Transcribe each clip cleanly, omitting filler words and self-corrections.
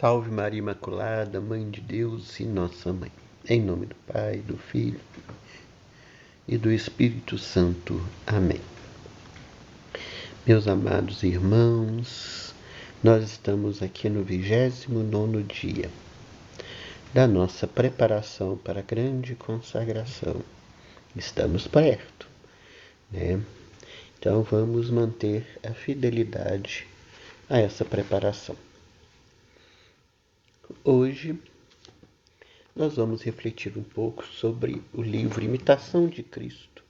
Salve Maria Imaculada, Mãe de Deus e Nossa Mãe. Em nome do Pai, do Filho e do Espírito Santo. Amém. Meus amados irmãos, nós estamos aqui no 29º dia da nossa preparação para a grande consagração. Estamos perto, né? Então vamos manter a fidelidade a essa preparação. Hoje nós vamos refletir um pouco sobre o livro Imitação de Cristo.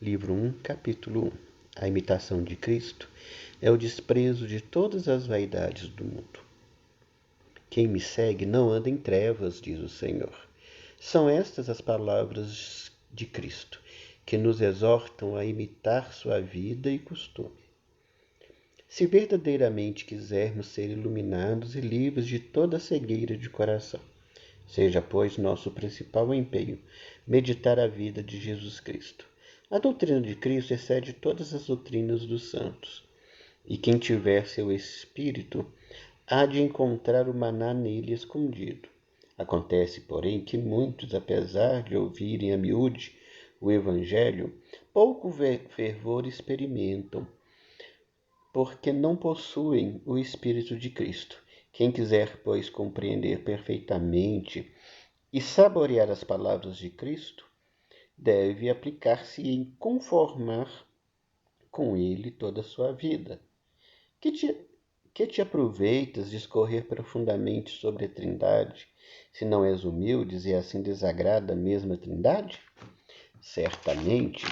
Livro 1, capítulo 1. A imitação de Cristo é o desprezo de todas as vaidades do mundo. Quem me segue não anda em trevas, diz o Senhor. São estas as palavras de Cristo, que nos exortam a imitar sua vida e costume. Se verdadeiramente quisermos ser iluminados e livres de toda cegueira de coração, seja, pois, nosso principal empenho meditar a vida de Jesus Cristo. A doutrina de Cristo excede todas as doutrinas dos santos, e quem tiver seu espírito há de encontrar o maná nele escondido. Acontece, porém, que muitos, apesar de ouvirem a miúde o Evangelho, pouco fervor experimentam, porque não possuem o Espírito de Cristo. Quem quiser, pois, compreender perfeitamente e saborear as palavras de Cristo, deve aplicar-se em conformar com ele toda a sua vida. Que te aproveitas discorrer profundamente sobre a Trindade, se não és humilde e assim desagrada a mesma Trindade? Certamente,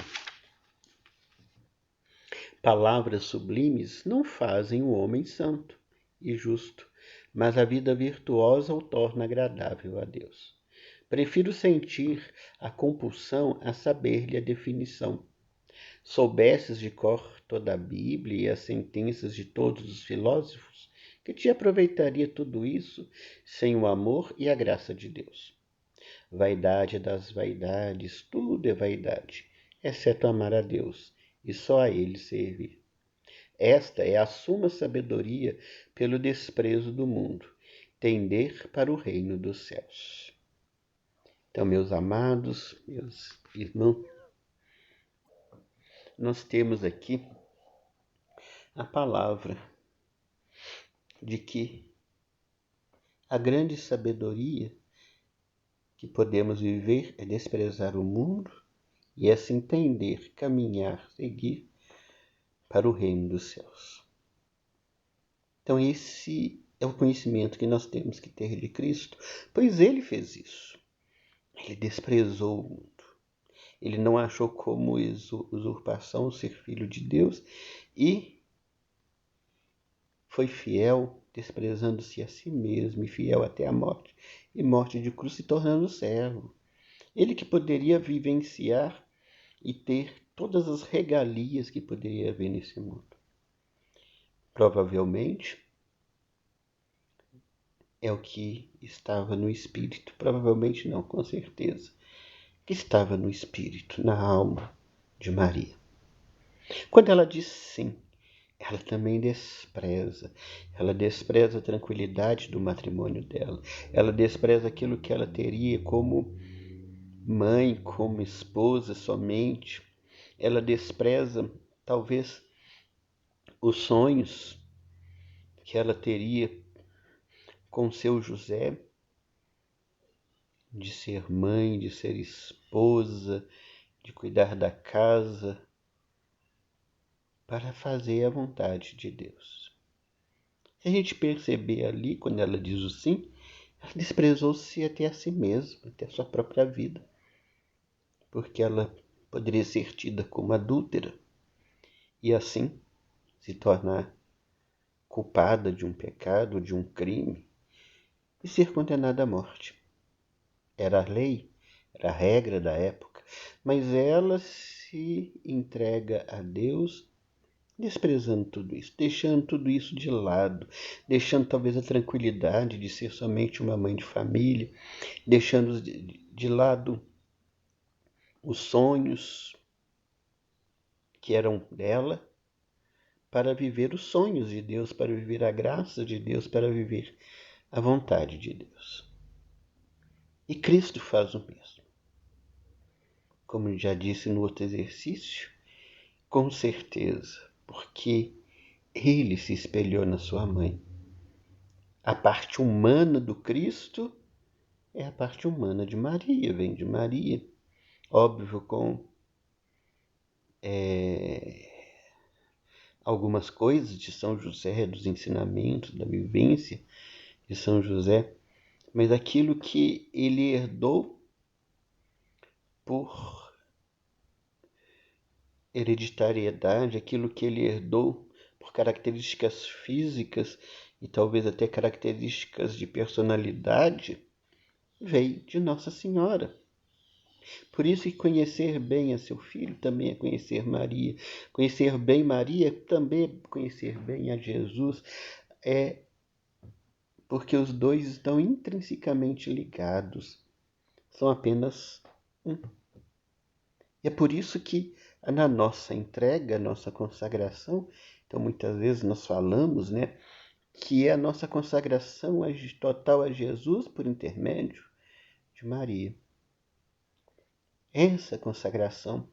palavras sublimes não fazem o homem santo e justo, mas a vida virtuosa o torna agradável a Deus. Prefiro sentir a compulsão a saber-lhe a definição. Soubesses de cor toda a Bíblia e as sentenças de todos os filósofos, que te aproveitaria tudo isso sem o amor e a graça de Deus? Vaidade das vaidades, tudo é vaidade, exceto amar a Deus e só a Ele servir. Esta é a suma sabedoria pelo desprezo do mundo, tender para o reino dos céus. Então, meus amados, meus irmãos, nós temos aqui a palavra de que a grande sabedoria que podemos viver é desprezar o mundo e assim entender, caminhar, seguir para o reino dos céus. Então esse é o conhecimento que nós temos que ter de Cristo, pois ele fez isso. Ele desprezou o mundo. Ele não achou como usurpação ser filho de Deus e foi fiel, desprezando-se a si mesmo e fiel até a morte, e morte de cruz, se tornando servo. Ele que poderia vivenciar e ter todas as regalias que poderia haver nesse mundo. Provavelmente é o que estava no espírito, provavelmente não, com certeza, que estava no espírito, na alma de Maria. Quando ela diz sim, ela também despreza. Ela despreza a tranquilidade do matrimônio dela. Ela despreza aquilo que ela teria como mãe, como esposa somente. Ela despreza, talvez, os sonhos que ela teria com seu José, de ser mãe, de ser esposa, de cuidar da casa, para fazer a vontade de Deus. Se a gente perceber ali, quando ela diz o sim, ela desprezou-se até a si mesma, até a sua própria vida, porque ela poderia ser tida como adúltera e assim se tornar culpada de um pecado, de um crime e ser condenada à morte. Era a lei, era a regra da época, mas ela se entrega a Deus desprezando tudo isso, deixando tudo isso de lado, deixando talvez a tranquilidade de ser somente uma mãe de família, deixando de lado os sonhos que eram dela, para viver os sonhos de Deus, para viver a graça de Deus, para viver a vontade de Deus. E Cristo faz o mesmo. Como já disse no outro exercício, com certeza, porque ele se espelhou na sua mãe. A parte humana do Cristo é a parte humana de Maria, vem de Maria. Óbvio, com algumas coisas de São José, dos ensinamentos, da vivência de São José, mas aquilo que ele herdou por hereditariedade, aquilo que ele herdou por características físicas e talvez até características de personalidade, veio de Nossa Senhora. Por isso que conhecer bem a seu filho também é conhecer Maria. Conhecer bem Maria também é conhecer bem a Jesus. É porque os dois estão intrinsecamente ligados. São apenas um. E é por isso que na nossa entrega, nossa consagração, então muitas vezes nós falamos, que é a nossa consagração total a Jesus por intermédio de Maria. Essa consagração.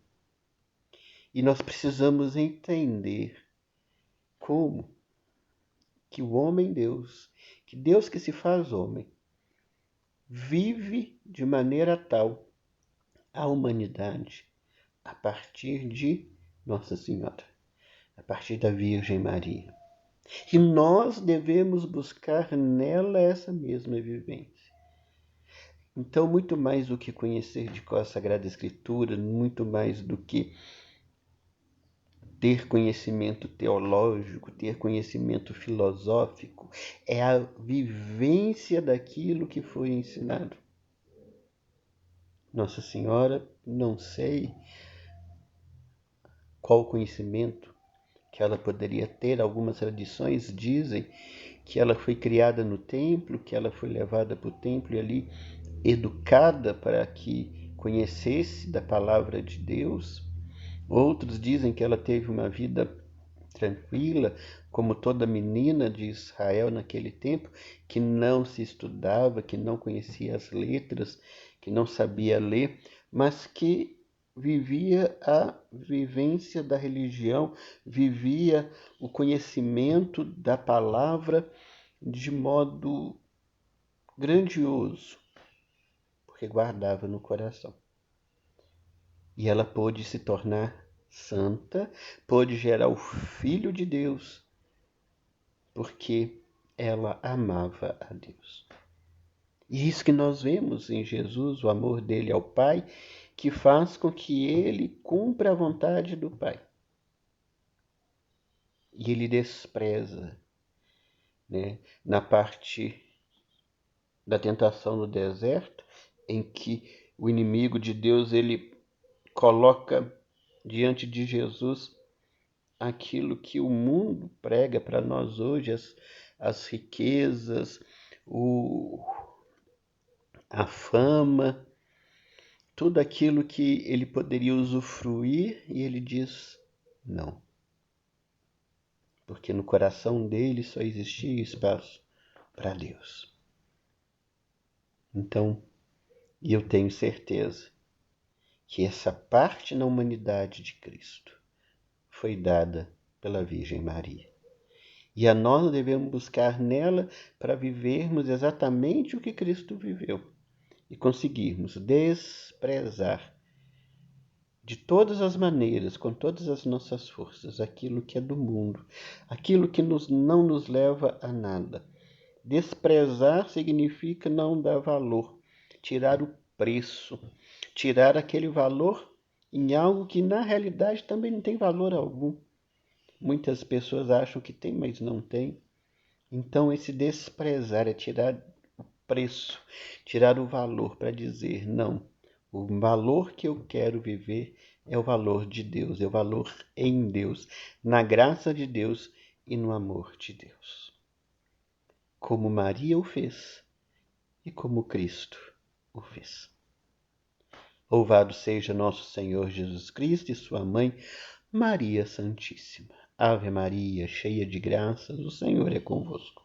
E nós precisamos entender como que o homem Deus, que Deus que se faz homem, vive de maneira tal a humanidade a partir de Nossa Senhora, a partir da Virgem Maria. E nós devemos buscar nela essa mesma vivência. Então, muito mais do que conhecer de cor a Sagrada Escritura, muito mais do que ter conhecimento teológico, ter conhecimento filosófico, é a vivência daquilo que foi ensinado. Nossa Senhora, não sei qual conhecimento que ela poderia ter. Algumas tradições dizem que ela foi criada no templo, que ela foi levada para o templo e ali educada para que conhecesse da palavra de Deus. Outros dizem que ela teve uma vida tranquila, como toda menina de Israel naquele tempo, que não se estudava, que não conhecia as letras, que não sabia ler, mas que vivia a vivência da religião, vivia o conhecimento da palavra de modo grandioso, porque guardava no coração. E ela pôde se tornar santa, pôde gerar o Filho de Deus, porque ela amava a Deus. E isso que nós vemos em Jesus, o amor dele ao Pai, que faz com que ele cumpra a vontade do Pai. E ele despreza, na parte da tentação no deserto, em que o inimigo de Deus ele coloca diante de Jesus aquilo que o mundo prega para nós hoje, as riquezas, a fama, tudo aquilo que ele poderia usufruir, e ele diz não. Porque no coração dele só existia espaço para Deus. Então, eu tenho certeza que essa parte na humanidade de Cristo foi dada pela Virgem Maria. E a nós devemos buscar nela para vivermos exatamente o que Cristo viveu e conseguirmos desprezar de todas as maneiras, com todas as nossas forças, aquilo que é do mundo, aquilo que não nos leva a nada. Desprezar significa não dar valor, tirar o preço, tirar aquele valor em algo que na realidade também não tem valor algum. Muitas pessoas acham que tem, mas não tem. Então esse desprezar é tirar o preço, tirar o valor para dizer não. O valor que eu quero viver é o valor de Deus, é o valor em Deus, na graça de Deus e no amor de Deus. Como Maria o fez e como Cristo o fez. Louvado seja nosso Senhor Jesus Cristo e sua mãe, Maria Santíssima. Ave Maria, cheia de graças, o Senhor é convosco.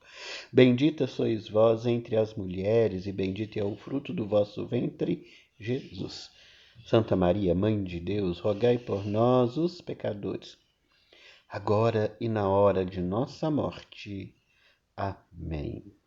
Bendita sois vós entre as mulheres, e bendito é o fruto do vosso ventre, Jesus. Santa Maria, Mãe de Deus, rogai por nós, os pecadores, agora e na hora de nossa morte. Amém.